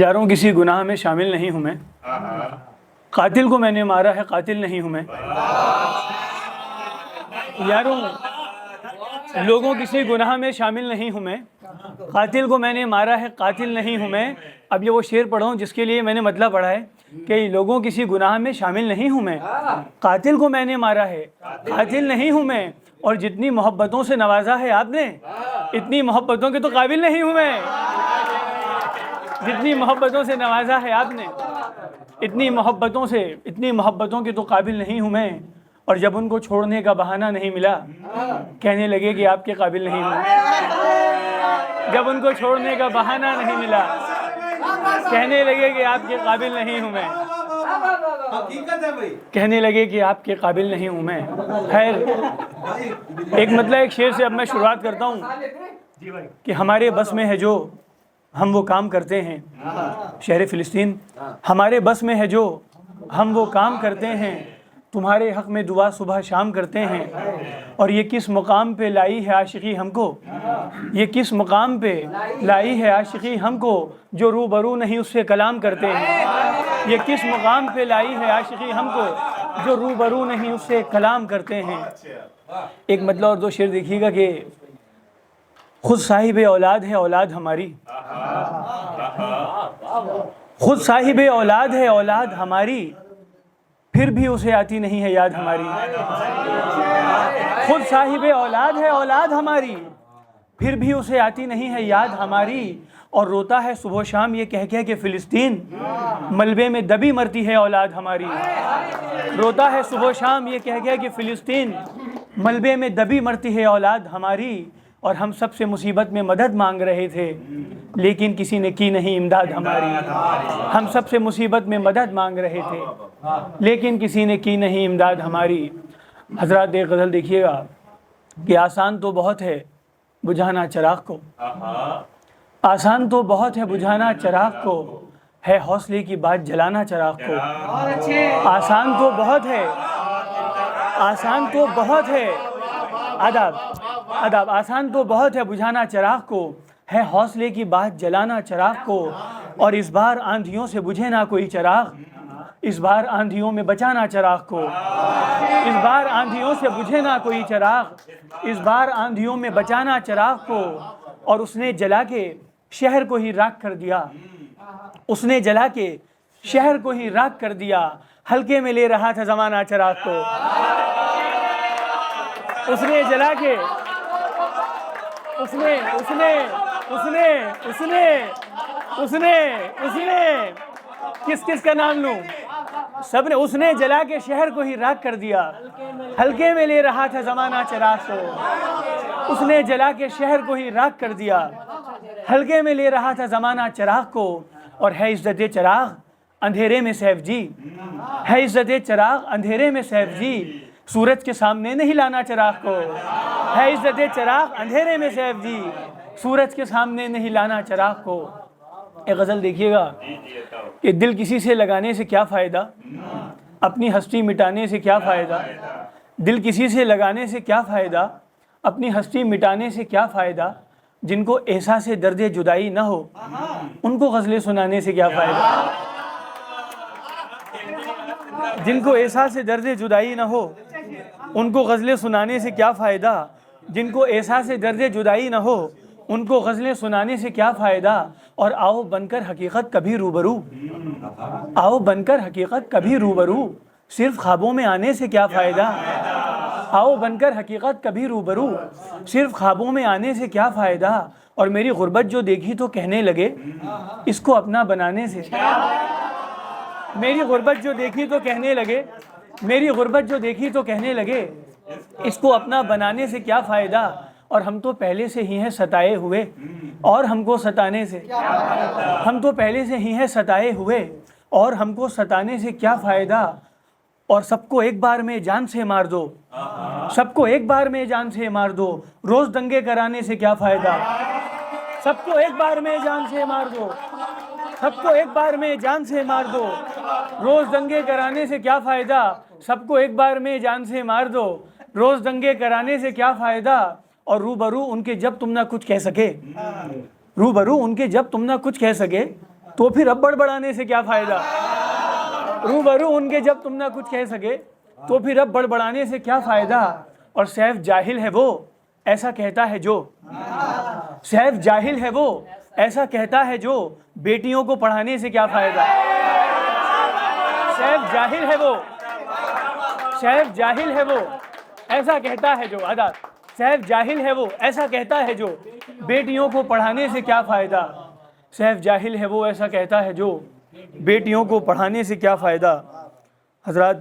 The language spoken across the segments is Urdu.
یاروں کسی گناہ میں شامل نہیں ہوں میں، قاتل کو میں نے مارا ہے قاتل نہیں ہوں میں۔ یاروں لوگوں کسی گناہ میں شامل نہیں ہوں میں، قاتل کو میں نے مارا ہے قاتل نہیں ہوں میں۔ اب یہ وہ شعر پڑھوں جس کے لیے میں نے مطلب پڑھا ہے کہ لوگوں کسی گناہ میں شامل نہیں ہوں میں، قاتل کو میں نے مارا ہے قاتل نہیں ہوں میں، اور جتنی محبتوں سے نوازا ہے آپ نے اتنی محبتوں کے تو قابل نہیں ہوں میں۔ جتنی محبتوں سے نوازا ہے آپ نے اتنی محبتوں کے تو قابل نہیں ہوں میں، اور جب ان کو چھوڑنے کا بہانہ نہیں ملا کہنے لگے کہ آپ کے قابل نہیں ہوں۔ جب ان کو چھوڑنے کا بہانہ نہیں ملا کہنے لگے کہ آپ کے قابل نہیں ہوں میں، کہنے لگے کہ آپ کے قابل نہیں ہوں میں۔ خیر ایک مطلب ایک شعر سے اب میں شروعات کرتا ہوں کہ ہمارے بس میں ہے جو ہم وہ کام کرتے ہیں، شہر فلسطین ہمارے بس میں ہے جو ہم وہ کام کرتے ہیں، تمہارے حق میں دعا صبح شام کرتے ہیں، اور یہ کس مقام پہ لائی ہے عاشقی ہم کو، یہ کس مقام پہ لائی ہے عاشقی ہم کو، جو روبرو نہیں اس سے کلام کرتے ہیں۔ یہ کس مقام پہ لائی ہے عاشقی ہم کو، جو روبرو نہیں اس سے کلام کرتے ہیں۔ ایک مطلب اور دو شعر دیکھیے گا کہ خود صاحب اولاد ہے اولاد ہماری، خود صاحب اولاد ہے اولاد ہماری، پھر بھی اسے آتی نہیں ہے یاد ہماری۔ خود صاحب اولاد ہے اولاد ہماری، پھر بھی اسے آتی نہیں ہے یاد ہماری، اور روتا ہے صبح و شام یہ کہہ کہ فلسطین ملبے میں دبی مرتی ہے اولاد ہماری۔ روتا ہے صبح و شام یہ کہہ کہ فلسطین ملبے میں دبی مرتی ہے اولاد ہماری، اور ہم سب سے مصیبت میں مدد مانگ رہے تھے لیکن کسی نے کی نہیں امداد ہماری۔ ہم سب سے مصیبت میں مدد مانگ رہے تھے لیکن کسی نے کی نہیں امداد ہماری۔ حضرات ایک غزل دیکھیے گا کہ آسان تو بہت ہے بجھانا چراغ کو، آسان تو بہت ہے بجھانا چراغ کو، ہے حوصلے کی بات جلانا چراغ کو۔ آسان تو بہت ہے، آسان تو بہت ہے، ادب آسان تو بہت ہے بجھانا چراغ کو، ہے حوصلے کی بات جلانا چراغ کو، اور اس بار آندھیوں سے بجھے نہ کوئی چراغ، اس بار آندھیوں میں بچانا چراغ کو۔ اس بار آندھیوں سے بجھے نہ کوئی چراغ، اس بار آندھیوں میں بچانا چراغ کو، اور اس نے جلا کے شہر کو ہی راکھ کر دیا، اس نے جلا کے شہر کو ہی راکھ کر دیا، ہلکے میں لے رہا تھا زمانہ چراغ کو۔ اس نے جلا کے اس نے کس کا نام لوں، سب نے، اس نے جلا کے شہر کو ہی راکھ کر دیا، ہلکے میں لے رہا تھا زمانہ چراغ کو۔ اس نے جلا کے شہر کو ہی راکھ کر دیا، ہلکے میں لے رہا تھا زمانہ چراغ کو، اور ہے عزت چراغ اندھیرے میں سیف جی، ہے عزت چراغ اندھیرے میں سیف جی، سورج کے سامنے نہیں لانا چراغ کو۔ ہے عزت چراغ اندھیرے میں سیف جی، سورج کے سامنے نہیں لانا چراغ کو۔ ایک غزل دیکھیے گا کہ دل کسی سے لگانے سے کیا فائدہ، اپنی ہستی مٹانے سے کیا فائدہ، دل کسی سے لگانے سے کیا فائدہ، اپنی ہستی مٹانے سے کیا فائدہ، جن کو احساس درد جدائی نہ ہو ان کو غزلیں سنانے سے کیا فائدہ، جن کو احساس درد جدائی نہ ہو ان کو غزلیں سنانے سے کیا فائدہ، جن کو احساس درد جدائی نہ ہو ان کو غزلیں سنانے سے کیا فائدہ، اور آؤ بن کر حقیقت کبھی روبرو، آؤ بن کر حقیقت کبھی روبرو، صرف خوابوں میں آنے سے کیا فائدہ، آؤ بن کر حقیقت کبھی روبرو، صرف خوابوں میں آنے سے کیا فائدہ، اور میری غربت جو دیکھی تو کہنے لگے اس کو اپنا بنانے سے، میری غربت جو دیکھی تو کہنے لگے، میری غربت جو دیکھی تو کہنے لگے اس کو اپنا بنانے سے کیا فائدہ، اور ہم تو پہلے سے ہی ہیں ستائے ہوئے اور ہم کو ستانے سے، ہم تو پہلے سے ہی ہیں ستائے ہوئے اور ہم کو ستانے سے کیا فائدہ، اور سب کو ایک بار میں جان سے مار دو، سب کو ایک بار میں جان سے مار دو، روز دنگے کرانے سے کیا فائدہ، سب کو ایک بار میں جان سے مار دو، سب کو ایک بار میں جان سے مار دو، روز دنگے کرانے سے کیا فائدہ، سب کو ایک بار میں جان سے مار دو، روز دنگے کرانے سے کیا فائدہ، اور روبرو ان کے جب تم نہ کچھ کہہ سکے، روبرو ان کے جب تم نہ کچھ کہہ سکے، تو پھر اب بڑبڑانے سے کیا فائدہ؟ روبرو ان کے جب تم نہ کچھ کہہ سکے تو پھر اب بڑبڑانے سے کیا فائدہ؟ اور سیف جاہل ہے وہ ایسا کہتا ہے جو، سیف جاہل ہے وہ ایسا کہتا ہے جو، بیٹیوں کو پڑھانے سے کیا فائدہ؟ سیف جاہل ہے وہ، سیف جاہل ہے وہ ایسا کہتا ہے جو، عادات، سیف جاہل ہے وہ ایسا کہتا ہے جو، بیٹیوں کو پڑھانے سے کیا فائدہ؟ سیف جاہل ہے وہ ایسا کہتا ہے جو، بیٹیوں کو پڑھانے سے کیا فائدہ؟ حضرات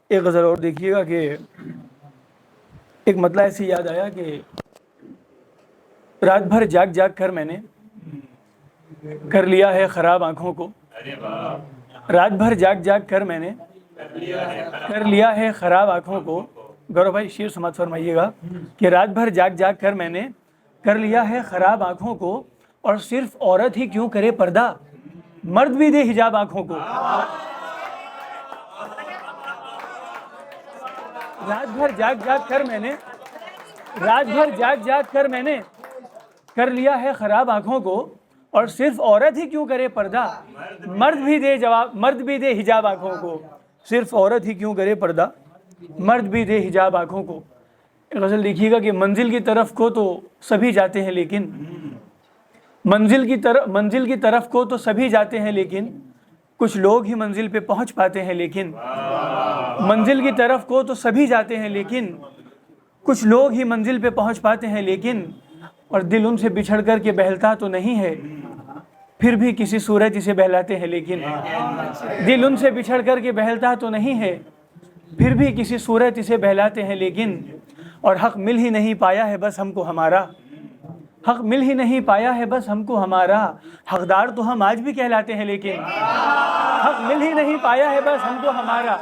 ایک غزل اور دیکھیے گا کہ ایک مطلع ایسی یاد آیا کہ رات بھر جاگ جاگ کر میں نے کر لیا ہے خراب آنکھوں کو، رات بھر جاگ جاگ کر میں نے کر لیا ہے خراب آنکھوں کو. گورو بھائی شیر سماعت فرمائیے گا کہ رات بھر جاگ جاگ کر میں نے کر لیا ہے خراب آنکھوں کو، اور صرف عورت ہی کیوں کرے پردہ، مرد بھی دے حجاب آنکھوں کو. رات بھر جاگ جاگ کر میں نے رات بھر جاگ جاگ کر میں نے کر لیا ہے خراب آنکھوں کو، اور صرف عورت ہی کیوں کرے پردہ، مرد بھی دے حجاب آنکھوں کو. صرف عورت ہی کیوں کرے پردہ، مرد بھی دے حجاب آنکھوں کو. غزل دیکھیے گا کہ منزل کی طرف کو تو سبھی جاتے ہیں لیکن منزل کی طرف کو تو سبھی جاتے ہیں لیکن کچھ لوگ ہی منزل پہ پہنچ پاتے ہیں. لیکن منزل کی طرف کو تو سبھی جاتے ہیں لیکن کچھ لوگ ہی منزل پہ پہنچ پاتے ہیں. لیکن اور دل ان سے بچھڑ کر کے بہلتا تو نہیں ہے، پھر بھی کسی صورت اسے بہلاتے ہیں. لیکن دل ان سے بچھڑ کر کے بہلتا تو نہیں ہے، پھر بھی کسی صورت اسے بہلاتے ہیں. لیکن اور حق مل ہی نہیں پایا ہے بس ہم کو ہمارا، حق مل ہی نہیں پایا ہے بس ہم کو ہمارا، حقدار تو ہم آج بھی کہلاتے ہیں. لیکن حق مل ہی نہیں پایا ہے بس ہم کو ہمارا،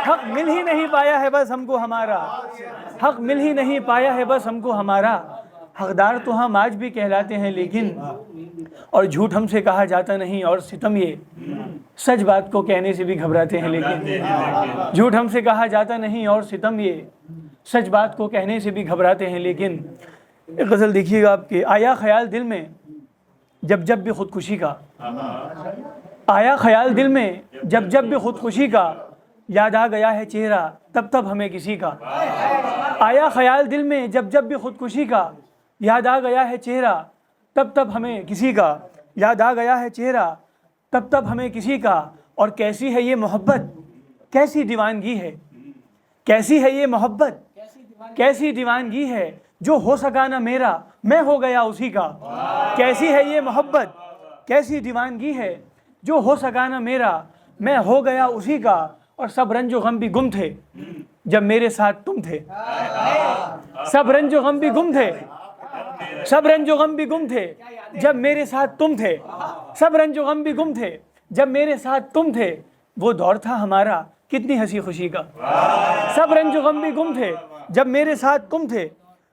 حق مل ہی نہیں پایا ہے بس ہم کو ہمارا، حق مل ہی نہیں پایا ہے بس ہم کو ہمارا، حقدار تو ہم آج بھی کہلاتے ہیں. لیکن اور جھوٹ ہم سے کہا جاتا نہیں، اور ستم یہ سچ بات کو کہنے سے بھی گھبراتے ہیں. لیکن جھوٹ ہم سے کہا جاتا نہیں، اور ستم یہ سچ بات کو کہنے سے بھی گھبراتے ہیں. لیکن ایک غزل دیکھیے گا آپ کے، آیا خیال دل میں جب جب بھی خودکشی کا، آیا خیال دل میں جب جب بھی خودکشی کا، یاد آ گیا ہے چہرہ تب تب ہمیں کسی کا. آیا خیال دل میں جب جب بھی خودکشی کا، یاد آ گیا ہے چہرہ تب تب ہمیں کسی کا، یاد آ گیا ہے چہرہ تب تب ہمیں کسی کا. اور کیسی ہے یہ محبت، کیسی دیوانگی ہے، کیسی ہے یہ محبت، کیسی دیوانگی ہے، جو ہو سکا نہ میرا میں ہو گیا اسی کا. کیسی ہے یہ محبت، کیسی دیوانگی ہے، جو ہو سکا نہ میرا میں ہو گیا اسی کا. اور سب رنج و غم بھی گم تھے جب میرے ساتھ تم تھے، سب رنج و غم بھی گم تھے، سب رنج و غم بھی گم تھے جب میرے ساتھ تم تھے، سب رنج و غم بھی گم تھے جب میرے ساتھ تم تھے. وہ دور تھا ہمارا کتنی ہنسی خوشی کا، سب رنج و غم بھی گم تھے جب میرے ساتھ تم تھے.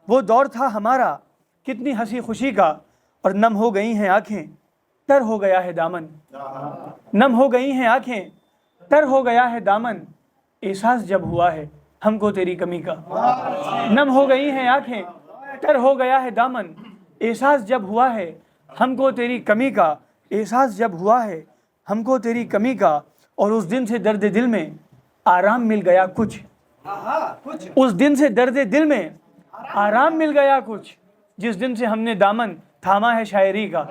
وہ دور تھا ہمارا کتنی ہنسی خوشی کا. اور نم ہو گئی ہیں آنکھیں تر ہو گیا ہے دامن، نم ہو گئی ہیں آنکھیں تر ہو گیا ہے دامن، احساس جب ہوا ہے ہم کو تیری کمی کا. نم ہو گئی ہیں آنکھیں تر ہو گیا ہے دامن، احساس جب ہوا ہے ہم کو تیری کمی کا، احساس جب ہوا ہے ہم کو تیری کمی کا. اور اس دن سے درد دل میں آرام مل گیا کچھ، اس دن سے درد دل میں آرام مل گیا کچھ، جس دن سے ہم نے دامن تھاما ہے شاعری کا.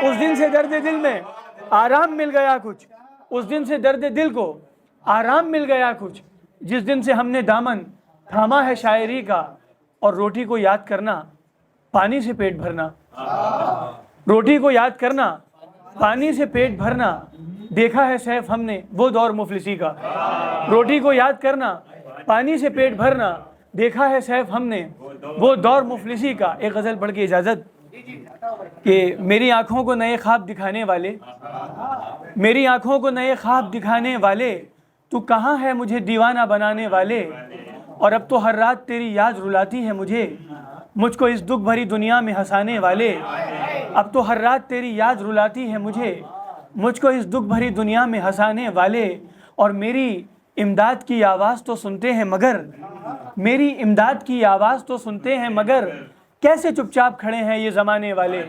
اس دن سے درد دل میں آرام مل گیا کچھ، اس دن سے درد دل کو آرام مل گیا کچھ، جس دن سے ہم نے دامن تھاما ہے شاعری کا. اور روٹی کو یاد کرنا پانی سے پیٹ بھرنا، روٹی کو یاد کرنا پانی سے پیٹ بھرنا، دیکھا ہے سیف ہم نے وہ دور مفلسی کا. روٹی کو یاد کرنا پانی سے پیٹ بھرنا، دیکھا ہے سیف ہم نے وہ دور مفلسی کا. ایک غزل پڑھ کے اجازت کہ میری آنکھوں کو نئے خواب دکھانے والے، میری آنکھوں کو نئے خواب دکھانے والے، تو کہاں ہے مجھے دیوانہ بنانے والے. اور اب تو ہر رات تیری یاد رلاتی ہے مجھے، مجھ کو اس دکھ بھری دنیا میں ہنسانے والے. اب تو ہر رات تیری یاد رلاتی ہے مجھے، مجھ کو اس دکھ بھری دنیا میں ہنسانے والے. اور میری امداد کی آواز تو سنتے ہیں مگر، میری امداد کی آواز تو سنتے ہیں مگر، کیسے چپ چاپ کھڑے ہیں یہ زمانے والے.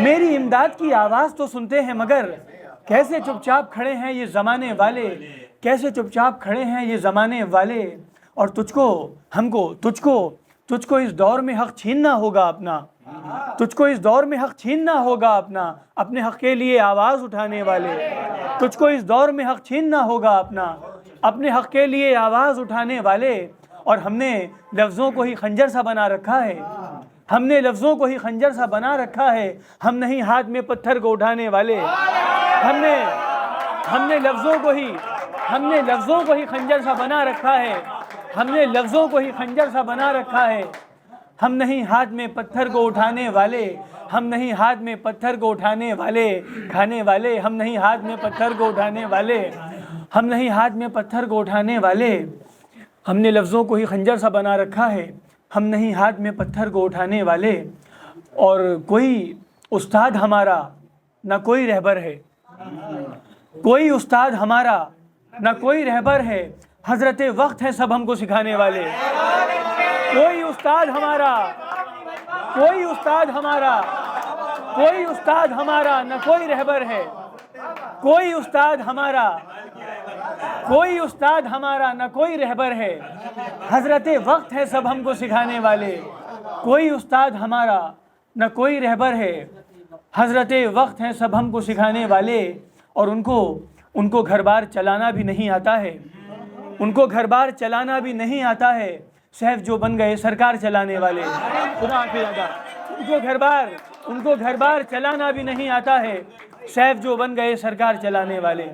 میری امداد کی آواز تو سنتے ہیں مگر کیسے چپ چاپ کھڑے ہیں یہ زمانے والے، کیسے چپ چاپ کھڑے ہیں یہ زمانے والے، اور تجھ کو اس دور میں حق چھیننا ہوگا اپنا، تجھ کو اس دور میں حق چھیننا ہوگا اپنا، اپنے حق کے لیے آواز اٹھانے والے، تجھ کو اس دور میں حق چھیننا ہوگا اپنا، اپنے حق کے لیے آواز اٹھانے والے۔ اور ہم نے لفظوں کو ہی خنجر سا بنا رکھا ہے، ہم نے لفظوں کو ہی خنجر سا بنا رکھا ہے، ہم نہیں ہاتھ میں پتھر کو اٹھانے والے، ہم نے لفظوں کو ہی خنجر سا بنا رکھا ہے، ہم نے لفظوں کو ہی خنجر سا بنا رکھا ہے، ہم نہیں ہاتھ میں پتھر کو اٹھانے والے، ہم نہیں ہاتھ میں پتھر کو اٹھانے والے کھانے والے، ہم نہیں ہاتھ میں پتھر کو اٹھانے والے، ہم نہیں ہاتھ میں پتھر کو اٹھانے والے، ہم نے لفظوں کو ہی خنجر سا بنا رکھا ہے، ہم نہیں ہاتھ میں پتھر کو اٹھانے والے۔ اور کوئی استاد ہمارا نہ کوئی رہبر ہے، کوئی استاد ہمارا نہ کوئی رہبر ہے، حضرت وقت ہے سب ہم کو سکھانے والے۔ کوئی استاد ہمارا نہ کوئی رہبر ہے، کوئی استاد ہمارا نہ کوئی رہبر ہے، حضرت وقت ہے سب ہم کو سکھانے والے۔ کوئی استاد ہمارا نہ کوئی رہبر ہے، حضرت وقت ہے سب ہم کو سکھانے والے۔ اور ان کو گھر بار چلانا بھی نہیں آتا ہے، ان کو گھر بار چلانا بھی نہیں آتا ہے، سیف جو بن گئے سرکار چلانے والے۔ خدا حافظ ادا۔ ان کو گھر بار چلانا بھی نہیں آتا ہے، سیف جو بن گئے سرکار چلانے والے۔